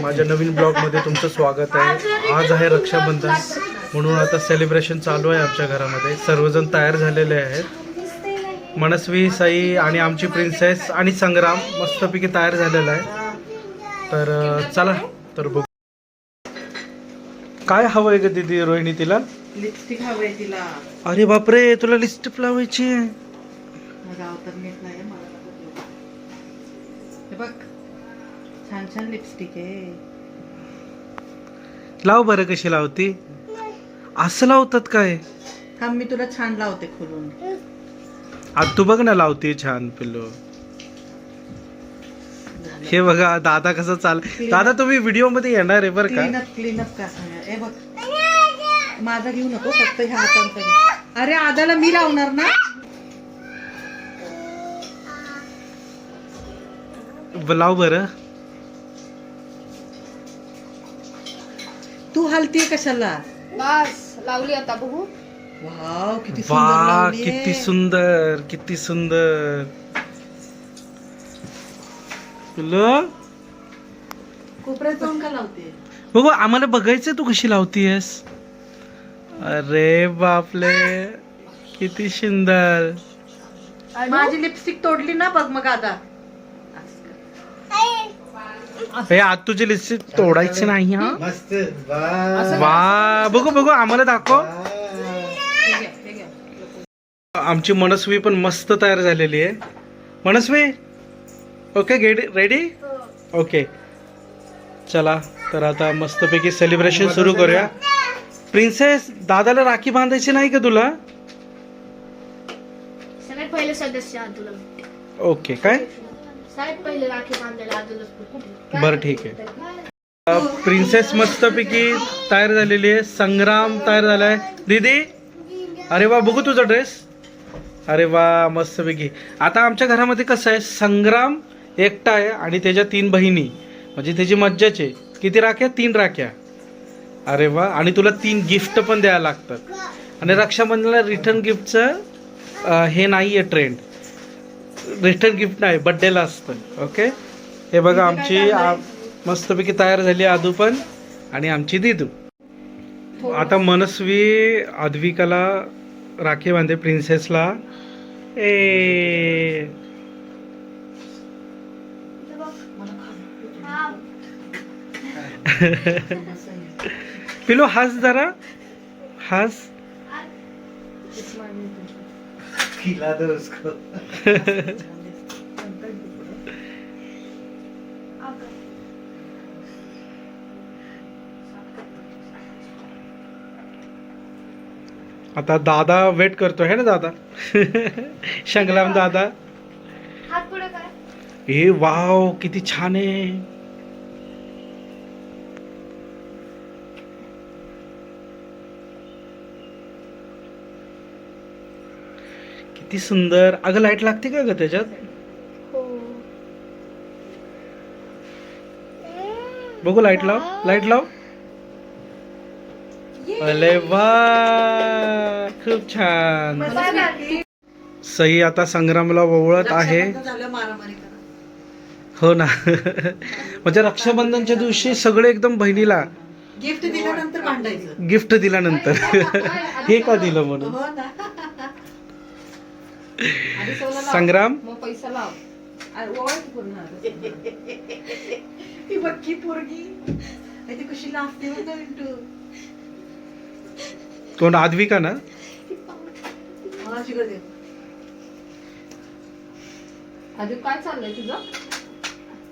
माझ्या नवीन ब्लॉगमध्ये तुमचं स्वागत आहे. आज आहे रक्षाबंधन, म्हणून आता सेलिब्रेशन चालू आहे आमच्या घरामध्ये. सर्वजण तयार झालेले आहेत. मनस्वी, साई आणि आमची प्रिन्सेस आणि संग्राम मस्तपैकी तयार झालेला आहे. तर चला तर बघू काय हवंय ग दीदी. रोहिणी तिला लिपस्टिक हवंय तिला. अरे बापरे, तुला लिपस्टिक लावायची आहे. गाव तर नीट नाही मला. हे बघ छान छान लिपस्टिक आहे. लाव बरं. कशी लावती? असं लावतात काय? थांब मी तुला छान लावते खोलून. आज तू बघ ना लावते छान पिल्लू. हे बघा दादा कसं चाल. दादा तुम्ही व्हिडिओ मध्ये येणार आहे बरं का. क्लीनअप का सांगा. हे बघ माझा घेऊ नको, फक्त ह्या हातांचा घे. अरे आदाला मी लावणार ना. लाव बरं. तू हलतीये कशाला? बस लावली आता बघू. वाव किती सुंदर वा लावलीये. किती सुंदर, किती सुंदर. पिल्लू कोपऱ्यात जाऊन का लावते? बघू आम्हाला बघायचंय तू कशी लावतीयस. अरे बापले किती सुंदर. माझी लिपस्टिक तोडली ना बघ मग आदा. हे आज तुझी लिपस्टिक तोडायची नाही हा. मस्त वा बघू बघू आम्हाला दाखव. हे घ्या, हे घ्या. आमची मनस्वी पण मस्त तयार झालेली आहे. मनस्वी ओके गेट रेडी. ओके चला तर आता मस्तपैकी सेलिब्रेशन सुरू करूया. प्रिन्सेस दादाला राखी बांधायची नाही का तुला? सगळ्यात पहिले सदस्य आदुला. ओके काय सगळ्यात पहिले राखी बांधायला आदुला. बरं ठीक आहे. प्रिन्सेस मस्तपैकी तयार झालेली आहे. संग्राम तयार झालाय. दीदी अरे वा बघू तुझा ड्रेस. अरे वा मस्तपैकी. आता आमच्या घरामध्ये कसं आहे, संग्राम एकटा आहे आणि त्याच्या 3 बहिणी, म्हणजे त्याची मज्जाच आहे. किती राख्या? 3 राख्या. अरे वा. आणि तुला 3 गिफ्ट पण द्यायला लागतात. आणि रक्षाबंधनाला रिटर्न गिफ्टचं हे नाही आहे ट्रेंड. रिटर्न गिफ्ट नाही, बड्डेला असतं. ओके हे बघा आमची मस्तपैकी तयार झाली आदू पण आणि आमची दीदू. आता मनस्वी आद्विकाला राखी बांधे प्रिन्सेसला. ए पिलो हस जरा हस. खिला दो उसको. आता दादा वेट करतो है ना दादा. संग्राम दादा. हात पुढे कर. ए वाव किती छान आहे. किती सुंदर. अगं लाईट लागते का ग त्याच्यात? हो. बघू लाईट लाव. लाईट लाव. अरे वा खूप छान. सई आता संग्रामला ओवळत आहे. झालं मारामारी करा. हो ना. म्हणजे रक्षाबंधनच्या दिवशी सगळे एकदम बहिणीला गिफ्ट दिल्यानंतर भांडायचं. गिफ्ट दिल्यानंतर हे का दिलं म्हणून. हो ना. संग्राम मग पैसा लाव. ती बक्की पोरगी ती कशी लागते बघ मिंटू. कोण? आद्विका ना. मला शिकवते दे. आधी काय चाललंय तुझं?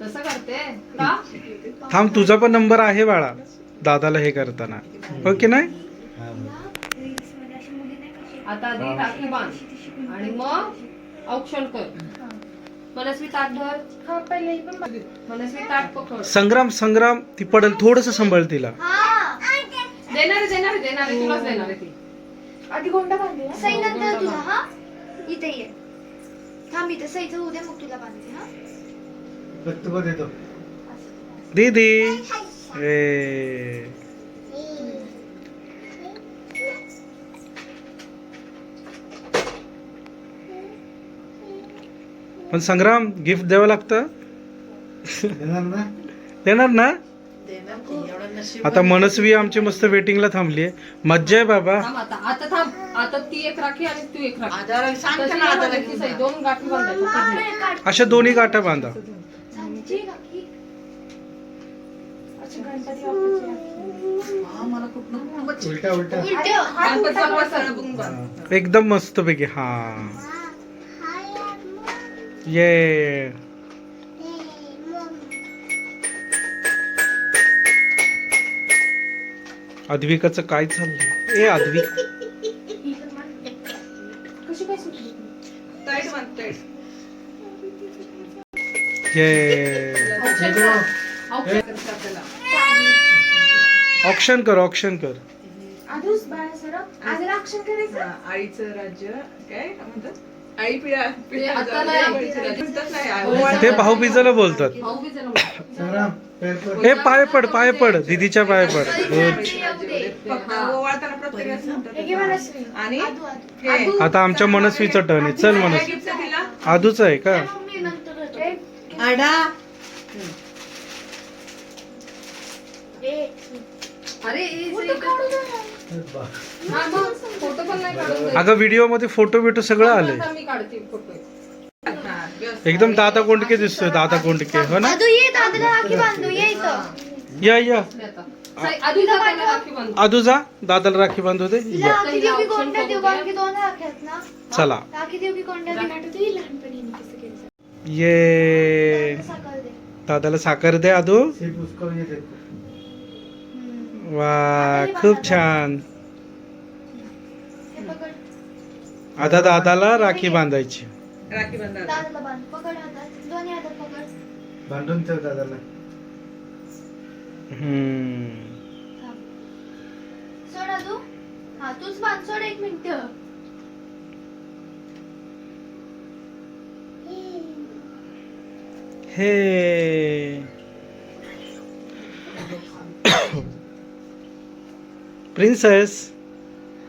तसं करते का? थांब तुझा पण नंबर आहे बाळा दादाला हे करताना. हो की नाही? आता आधी राखी बांध आणि मग औक्षण कर. मनस्वी ताट धर. हा पहिले पण मनस्वी ताट पकड. संग्राम संग्राम ती पडल. थोडस सांभाळ तिला. देणार तुलाच देणार आहे ती. आधी गोंडा बांधे सई नंतर तुला. हा इथे ये. थांब इथे सईचं होऊ दे मग तुला बांधते. हा तुको देतो. दीदी ए पण संग्राम गिफ्ट द्यावं लागतं. देणार ना? देणार ना? देणार की एवढं नशीब. आता मनस्वी आमची मस्त वेटिंगला थांबली आहे. मज्जा आहे बाबा. थांब आता थांब. आता ती एक राखी आणि तू एक राखी. आधार सांग तशी त्याला आधार बांधायची सही. दोन गाठी बांधायच्या. अशा दोन्ही गाठा बांधा. हा मला खूप नको. उलटा उलटा गणपती बाप्पा सरळ बघून बांध. एकदम मस्त पैकी. हा ये अद्विकाचं काय चाललंय? ए अद्विक टाईट बांध, टाईट. ये ऑप्शन कर, ऑप्शन कर. हा, आईचं राज्य काय म्हणतात? आई पिढ्या ते आता नाही. ते भाऊबीजेला बोलतात. भाऊबीजेला बोल. संग्राम पैर पड. ए पाय पड, पाय पड, दीदीच्या पाय पड. Good. फक्त ओवाळताना प्रत्येकाचं म्हणतात. आणि हे आता आमच्या मनस्वीचं टर्न आहे. चल काय मनस्वी. gift आहे तिला? आदूच आहे का? आडा. अरे बा. हा मग फोटो पण नाही काढून दे. अगं व्हिडिओ मध्ये फोटो बिटो सगळं आलंय. आता मी काढते फोटो. हा, व्यवस्थित. एकदम दादा कोंडके दिसतोय. दादा कोंडके हो ना. आदू ये दादाला राखी बांधू ये इथं. या या आता आधी जा त्याला राखी बांध. आदू जा, दादाला राखी बांधू दे. या राखी देऊ की कोंडा देऊ? कारण की दोन राखी आहेत ना. चला राखी देऊ की कोंडा देऊ? आठवते लहानपणी हिने कसं केलं. ये सकाळ दे. दादाला साखर दे आदू. सिर्फ उसको ये देखो. वा खूप छान. हे पकड. आता दादाला राखी बांधायची. राखी बांधा. दादाला बांध. पकड हातात. दोन्ही हातात पकड. बांधून ठेव दादाला. थांब. सोड आदू. हा तूच बांध. सोड 1 मिनिट. हे प्रिन्सेस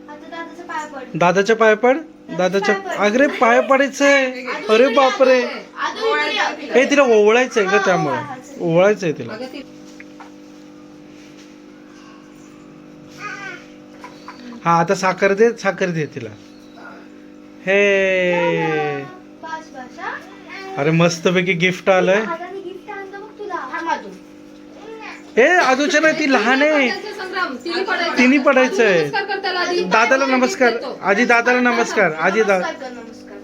आता दादाचा पाय पड. दादाच्या पाय पड. दादाच्या अगरे पाय पडायचंय. अरे बापरे. आदू इथे ये. ए तिला ओवळायचंय ग, त्यामुळे ओवळायचंय तिला. अगं ती हा आता साखर दे, साखर दे तिला. हे बस बस हा. अरे मस्त पैकी गिफ्ट आलंय. दादाने गिफ्ट आणलं बघ तुला. थांब आदू. ए आदूच्या नाही, ती लहान आहे. संग्राम तिने पडायचं. तिने पडायचंय. नमस्कार कर त्याला आधी. दादाला नमस्कार. आधी दादाला नमस्कार. आधी नमस्कार कर, नमस्कार.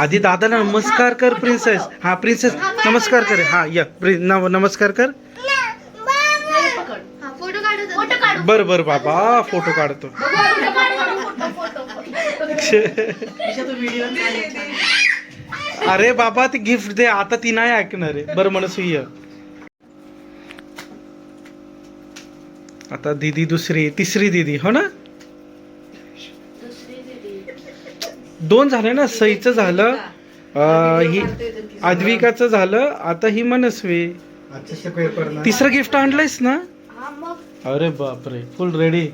आधी दादाला नमस्कार कर प्रिन्सेस. हा प्रिन्सेस नमस्कार कर. हा या नमस्कार कर. पकड. हा फोटो काढू. फोटो काढू. बर बर बाबा फोटो काढतो. तिच्या तो व्हिडिओ अरे बाबा ती गिफ्ट दे. आता ती नाही ऐकणार आहे. बरं मनस्वी ये. आता दीदी दुसरी, तिसरी दीदी हो ना. 2 झाले ना. सईचं झालं, ही अद्विकाचं झालं, आता ही मनस्वी. अच्छे से पैर पडना. तिसरं गिफ्ट आणलंयस ना. हा मग. अरे बापरे फुल रेडी.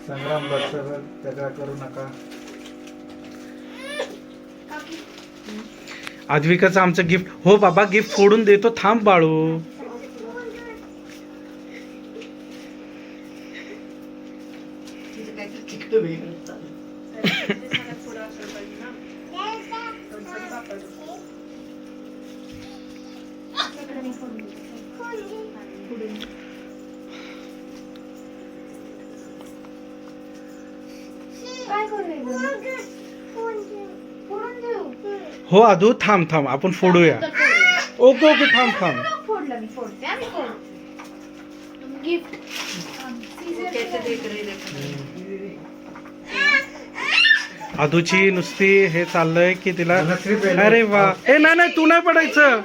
संग्राम बस त्याचा करू नका. अद्विकाचं आमचं गिफ्ट. हो बाबा गिफ्ट फोडून देतो. थांब बाळू. तिचं काहीतरी चिकटं वेगळं चाललं. काय करू? फोडून देऊ. हो आदू थांब थांब आपण फोडूया. ओके ओके थांब थांब. फोडलं मी. फोडते आम्ही फोड. गिफ्ट. त्याचं ते करेल. आदूची नुसती हे चाललंय की तिला. मनस्वी पहिले. अरे वा. ए नाही नाही तू नाही पडायचं.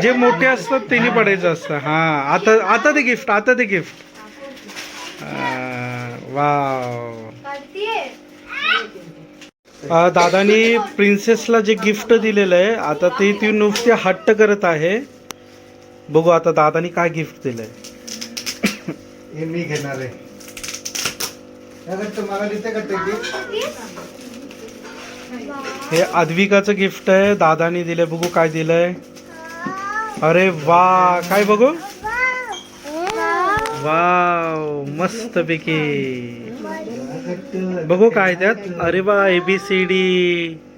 जे मोठे असतात त्यांनी पडायचं असतं. हा आता आता ते गिफ्ट. आता ते गिफ्ट. वाव. काढतीये. दादानी प्रिन्सेसला जे गिफ्ट दिलेलं आहे आता ते ती नुसती हट्ट करत आहे. बघू आता दादानी काय गिफ्ट दिलंय. हे मी घेणार आहे. मला देते का ते हे अद्विकाचं गिफ्ट आहे, दादानी दिलंय. बघू काय दिलंय. अरे वा, काय बघू. वाव, मस्त पैकी. बघू काय त्यात. अरे वा, ABCD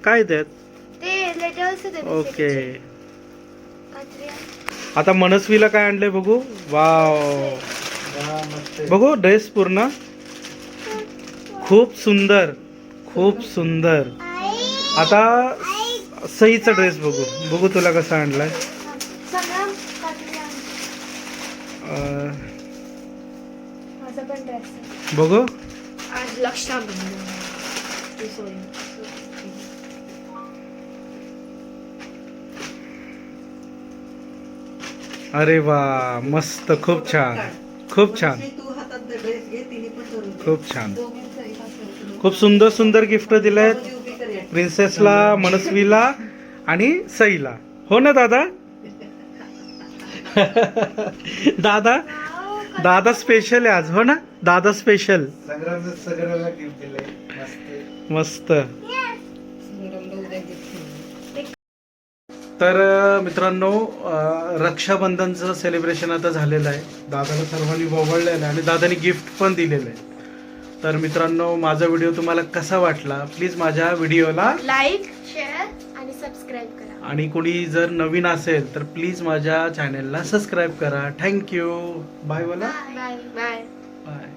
काय त्यात. ते लेटर्स ओके. आता मनस्वीला काय आणलंय बघू. वाव, बघू ड्रेस पूर्ण खूप सुंदर, खूप सुंदर. आता सईचा ड्रेस बघू. बघू तुला कसा आणलाय. संग्राम कात्रिया माझा पण ड्रेस बघू. आज रक्षाबंधन. अरे वा, मस्त, खूप छान, खूप छान, तू हातात ड्रेस घे, तिने पण करून दे. खूप छान. खूप सुंदर सुंदर गिफ्ट दिलेत ती उभी कर या. प्रिन्सेसला, मनस्वीला आणि सईला. हो ना दादा. दादा, दादा स्पेशल आहे आज. हो ना दादा स्पेशल. संग्रामचं सगळ्याला गिफ्ट दिलंय. मस्त. मस्त. तर मित्रांनो, रक्षाबंधनचं सेलिब्रेशन आता झालेलं आहे. दादाला सर्वांनी वळलेलं आहे आणि दादानी गिफ्ट पण दिलेलं आहे. तर मित्रांनो, माझा व्हिडिओ तुम्हाला कसा वाटला, प्लीज माझ्या व्हिडिओला लाईक, शेअर आणि सबस्क्राईब करा. आणि कोणी जर नवीन असेल तर प्लीज माझ्या चॅनलला सबस्क्राईब करा. थँक्यू. बाय बोला. Bye bye. बाय.